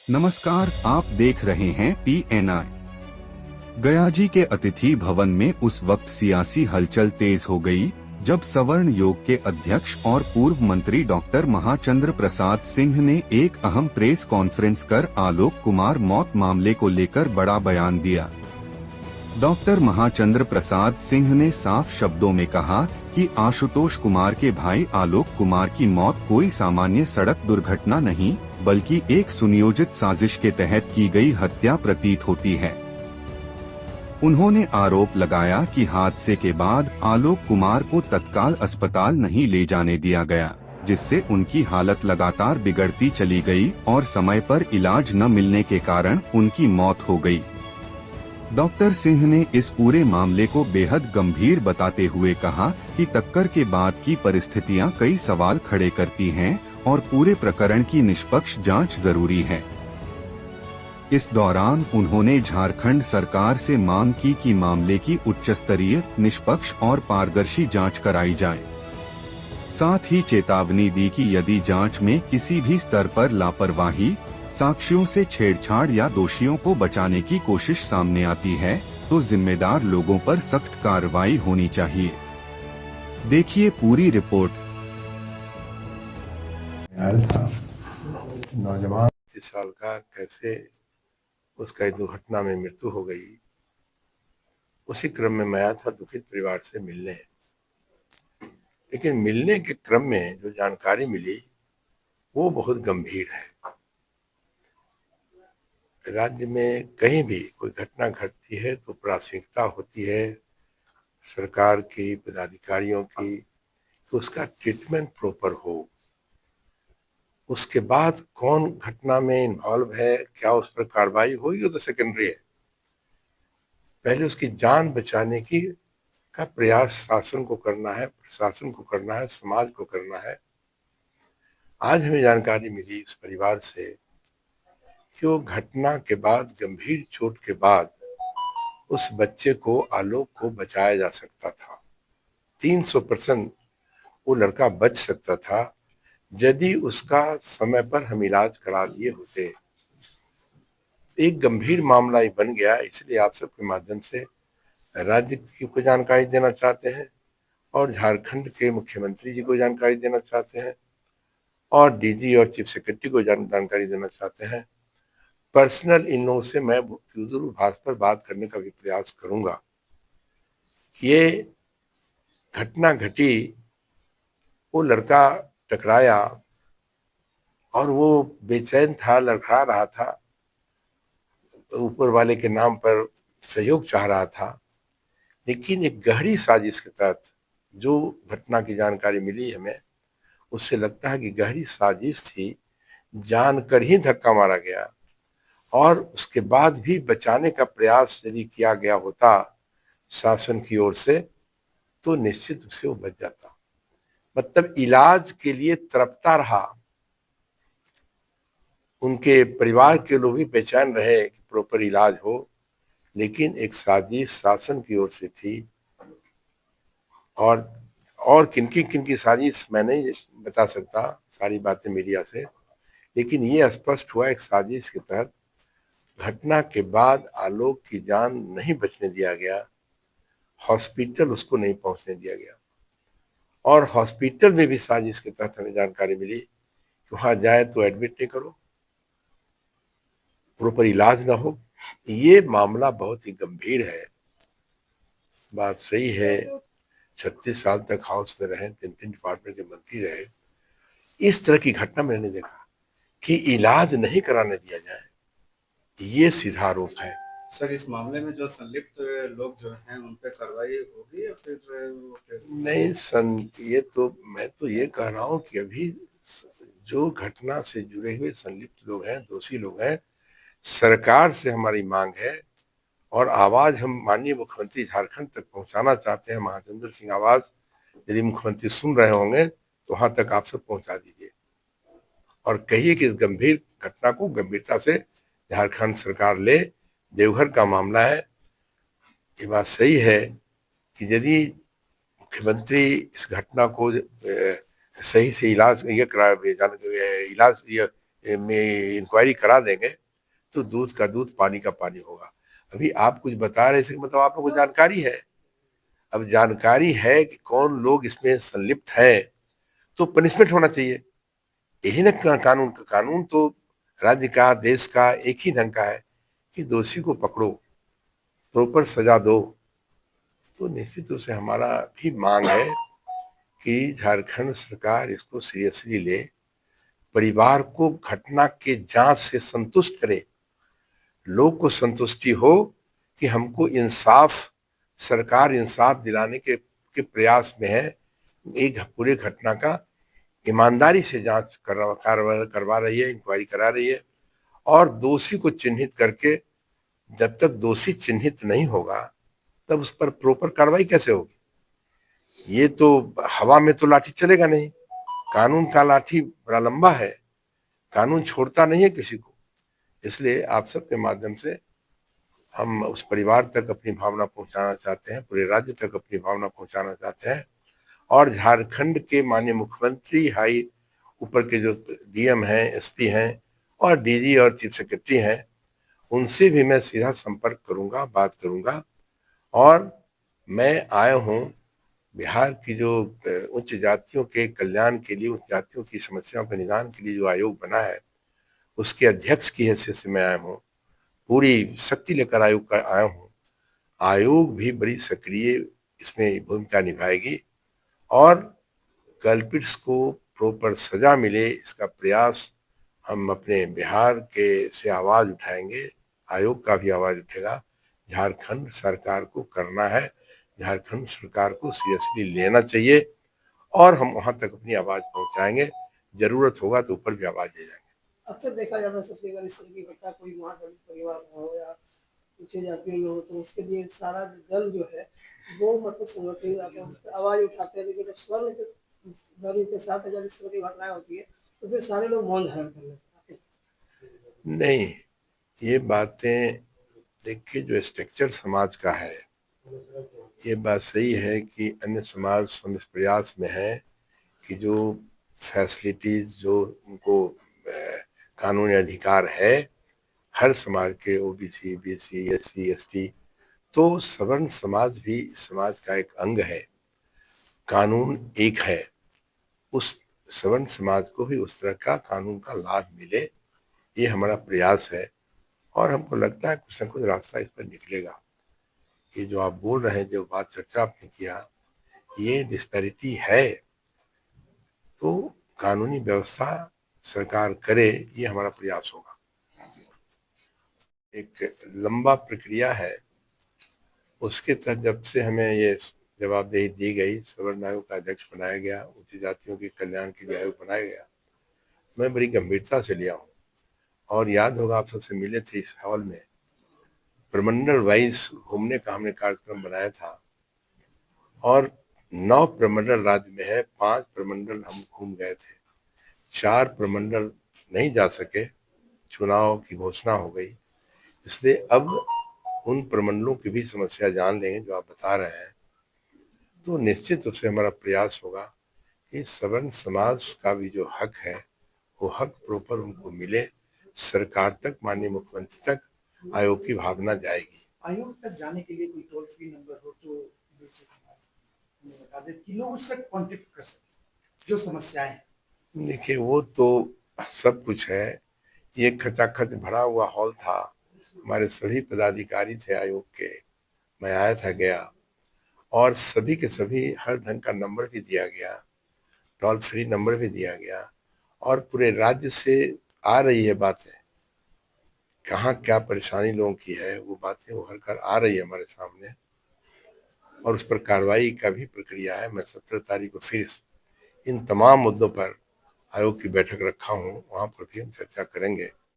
नमस्कार, आप देख रहे हैं PNI। गया जी के अतिथि भवन में उस वक्त सियासी हलचल तेज हो गई जब सवर्ण योग के अध्यक्ष और पूर्व मंत्री डॉक्टर महाचंद्र प्रसाद सिंह ने एक अहम प्रेस कॉन्फ्रेंस कर आलोक कुमार मौत मामले को लेकर बड़ा बयान दिया। डॉक्टर महाचंद्र प्रसाद सिंह ने साफ शब्दों में कहा कि आशुतोष कुमार के भाई आलोक कुमार की मौत कोई सामान्य सड़क दुर्घटना नहीं बल्कि एक सुनियोजित साजिश के तहत की गई हत्या प्रतीत होती है। उन्होंने आरोप लगाया कि हादसे के बाद आलोक कुमार को तत्काल अस्पताल नहीं ले जाने दिया गया, जिससे उनकी हालत लगातार बिगड़ती चली गई और समय पर इलाज न मिलने के कारण उनकी मौत हो गई। डॉक्टर सिंह ने इस पूरे मामले को बेहद गंभीर बताते हुए कहा कि टक्कर के बाद की परिस्थितियां कई सवाल खड़े करती हैं और पूरे प्रकरण की निष्पक्ष जांच जरूरी है। इस दौरान उन्होंने झारखंड सरकार से मांग की कि मामले की उच्चस्तरीय, निष्पक्ष और पारदर्शी जांच कराई जाए। साथ ही चेतावनी दी कि यदि जांच में किसी भी स्तर पर लापरवाही, साक्ष्यों से छेड़छाड़ या दोषियों को बचाने की कोशिश सामने आती है तो जिम्मेदार लोगों पर सख्त कार्रवाई होनी चाहिए। देखिए पूरी रिपोर्ट। नौजवान 30 साल का कैसे उसका एक दुर्घटना में मृत्यु हो गई। उसी क्रम में मैं आया था दुखित परिवार से मिलने, लेकिन मिलने के क्रम में जो जानकारी मिली वो बहुत गंभीर है। राज्य में कहीं भी कोई घटना घटती है तो प्राथमिकता होती है सरकार की, पदाधिकारियों की, कि उसका ट्रीटमेंट प्रॉपर हो। उसके बाद कौन घटना में इन्वॉल्व है, क्या उस पर कार्रवाई होगी, वो तो सेकेंडरी है। पहले उसकी जान बचाने की का प्रयास शासन को करना है, प्रशासन को करना है, समाज को करना है। आज हमें जानकारी मिली इस परिवार से कि वो घटना के बाद, गंभीर चोट के बाद, उस बच्चे को, आलोक को बचाया जा सकता था। 300% वो लड़का बच सकता था यदि उसका समय पर हम इलाज करा दिए होते। एक गंभीर मामला ही बन गया, इसलिए आप सबके माध्यम से राज्य को जानकारी देना चाहते हैं और झारखंड के मुख्यमंत्री जी को जानकारी देना चाहते हैं और डीजी और चीफ सेक्रेटरी को जानकारी देना चाहते हैं। पर्सनल इन लोगों से मैं दूरभाष पर बात करने का भी प्रयास करूंगा। ये घटना घटी, वो लड़का टकराया और वो बेचैन था, लड़खड़ा रहा था, ऊपर वाले के नाम पर सहयोग चाह रहा था। लेकिन एक गहरी साजिश के तहत जो घटना की जानकारी मिली हमें, उससे लगता है कि गहरी साजिश थी, जानकर ही धक्का मारा गया और उसके बाद भी बचाने का प्रयास यदि किया गया होता शासन की ओर से तो निश्चित रूप से वो बच जाता। मतलब इलाज के लिए तड़पता रहा, उनके परिवार के लोग भी बेचैन रहे कि प्रॉपर इलाज हो, लेकिन एक साजिश शासन की ओर से थी। और किनकी किनकी साजिश मैं नहीं बता सकता सारी बातें मीडिया से, लेकिन ये स्पष्ट हुआ एक साजिश के तहत घटना के बाद आलोक की जान नहीं बचने दिया गया, हॉस्पिटल उसको नहीं पहुंचने दिया गया। और हॉस्पिटल में भी साजिश के तहत हमें जानकारी मिली कि वहां जाए तो एडमिट नहीं करो, प्रॉपर इलाज ना हो। ये मामला बहुत ही गंभीर है। बात सही है, 36 साल तक हाउस में रहे, 3 डिपार्टमेंट के मंत्री रहे, इस तरह की घटना मैंने नहीं देखा कि इलाज नहीं कराने दिया जाए। ये सीधा आरोप है। सर, इस मामले में जो संलिप्त लोग जो हैं उन पे कार्रवाई होगी या फिर नहीं, ये तो मैं तो ये कह रहा हूँ कि अभी जो घटना से जुड़े हुए संलिप्त लोग हैं, दोषी लोग हैं, सरकार से हमारी मांग है और आवाज हम माननीय मुख्यमंत्री झारखंड तक पहुंचाना चाहते हैं। महाचंद्र सिंह आवाज यदि मुख्यमंत्री सुन रहे होंगे तो वहां तक आप सब पहुंचा दीजिए और कहिए कि इस गंभीर घटना को गंभीरता से झारखंड सरकार ले। देवघर का मामला है, ये बात सही है कि यदि मुख्यमंत्री इस घटना को सही से इलाज ये करा इलाज में इंक्वायरी करा देंगे तो दूध का दूध पानी का पानी होगा। अभी आप कुछ बता रहे थे, मतलब आप लोगों को जानकारी है। अब जानकारी है कि कौन लोग इसमें संलिप्त है तो पनिशमेंट होना चाहिए। यही ना कानून का, कानून तो राज्य का, देश का एक ही ढंग का है कि दोषी को पकड़ो, प्रॉपर सजा दो। तो निश्चित रूप से हमारा भी मांग है कि झारखंड सरकार इसको सीरियसली ले, परिवार को घटना के जांच से संतुष्ट करे, लोग को संतुष्टि हो कि हमको इंसाफ, सरकार इंसाफ दिलाने के प्रयास में है, एक पूरे घटना का ईमानदारी से जांच करवा रही है, इंक्वायरी करा रही है, और दोषी को चिन्हित करके जब तक दोषी चिन्हित नहीं होगा तब उस पर प्रॉपर कार्रवाई कैसे होगी। ये तो हवा में तो लाठी चलेगा नहीं, कानून का लाठी बड़ा लंबा है, कानून छोड़ता नहीं है किसी को। इसलिए आप सबके माध्यम से हम उस परिवार तक अपनी भावना पहुंचाना चाहते हैं, पूरे राज्य तक अपनी भावना पहुंचाना चाहते हैं, और झारखंड के माननीय मुख्यमंत्री, हाई ऊपर के जो डीएम हैं, एसपी हैं और डीजी और चीफ सेक्रेटरी हैं, उनसे भी मैं सीधा संपर्क करूंगा, बात करूंगा। और मैं आया हूं बिहार की जो उच्च जातियों के कल्याण के लिए, उच्च जातियों की समस्याओं के निदान के लिए जो आयोग बना है, उसके अध्यक्ष की हैसियत से मैं आया हूँ, पूरी शक्ति लेकर आयोग का आया हूँ। आयोग भी बड़ी सक्रिय इसमें भूमिका निभाएगी और कल्पिट्स को प्रॉपर सजा मिले, इसका प्रयास हम अपने बिहार के से आवाज उठाएंगे, आयोग का भी आवाज उठेगा। झारखंड सरकार को करना है, झारखंड सरकार को सीरियसली लेना चाहिए और हम वहां तक अपनी आवाज पहुंचाएंगे, जरूरत होगा तो ऊपर भी आवाज दे जाएंगे। अक्सर देखा जाता है सबके घर इस तरह की घटना, कोई महादलित परिवार में हो या ऊंचे जातियों में हो, तो उसके लिए सारा दल जो है वो मतलब संगठित आवाज उठाते हैं, लेकिन जब स्वर्ण के साथ अगर इस तरह की घटनाएं होती है तो फिर सारे लोग मौन धारण कर लेते हैं। नहीं, ये बातें देखिए, जो स्ट्रक्चर समाज का है, ये बात सही है कि अन्य समाज हम इस प्रयास में है कि जो फैसिलिटीज, जो उनको कानूनी अधिकार है हर समाज के, ओबीसी, बीसी, एससी, एसटी, तो सवर्ण समाज भी इस समाज का एक अंग है। कानून एक है, उस सवर्ण समाज को भी उस तरह का कानून का लाभ मिले, ये हमारा प्रयास है और हमको लगता है कुछ न कुछ रास्ता इस पर निकलेगा। ये जो आप बोल रहे हैं, जो बात चर्चा आपने किया, ये डिस्पैरिटी है, तो कानूनी व्यवस्था सरकार करे, ये हमारा प्रयास होगा। एक लंबा प्रक्रिया है, उसके तहत जब से हमें ये जवाबदेही दी गई, सवर्ण आयोग का अध्यक्ष बनाया गया, उच्च जातियों के कल्याण के लिए आयोग बनाया गया, मैं बड़ी गंभीरता से लिया हूँ। और याद होगा, आप सबसे मिले थे इस हॉल में, प्रमंडल वाइज घूमने का हमने कार्यक्रम बनाया था और 9 प्रमंडल राज्य में है, 5 प्रमंडल हम घूम गए थे, 4 प्रमंडल नहीं जा सके, चुनाव की घोषणा हो गई। इसलिए अब उन प्रमंडलों की भी समस्या जान लेंगे जो आप बता रहे हैं, तो निश्चित रूप से हमारा प्रयास होगा कि सवर्ण समाज का भी जो हक है वो हक प्रॉपर उनको मिले, सरकार तक, माननीय मुख्यमंत्री तक आयोग की भावना जाएगी। आयोग तक जाने के लिए कोई टोल फ्री नंबर हो तो बता दें कि लोग उससे कॉन्टेक्ट कर सकें जो समस्याएं हैं। देखिए, वो तो सब कुछ है, ये खचाखच भरा हुआ हॉल था, हमारे सभी पदाधिकारी थे आयोग के, मैं आया था गया, और सभी के सभी हर ढंग का नंबर भी दिया गया, टोल फ्री नंबर भी दिया गया, और पूरे राज्य से आ रही है बातें, कहाँ क्या परेशानी लोगों की है, वो बातें उभर कर आ रही है हमारे सामने, और उस पर कार्रवाई का भी प्रक्रिया है। मैं 17 तारीख को फिर इन तमाम मुद्दों पर आयोग की बैठक रखा हूँ, वहां पर भी हम चर्चा करेंगे।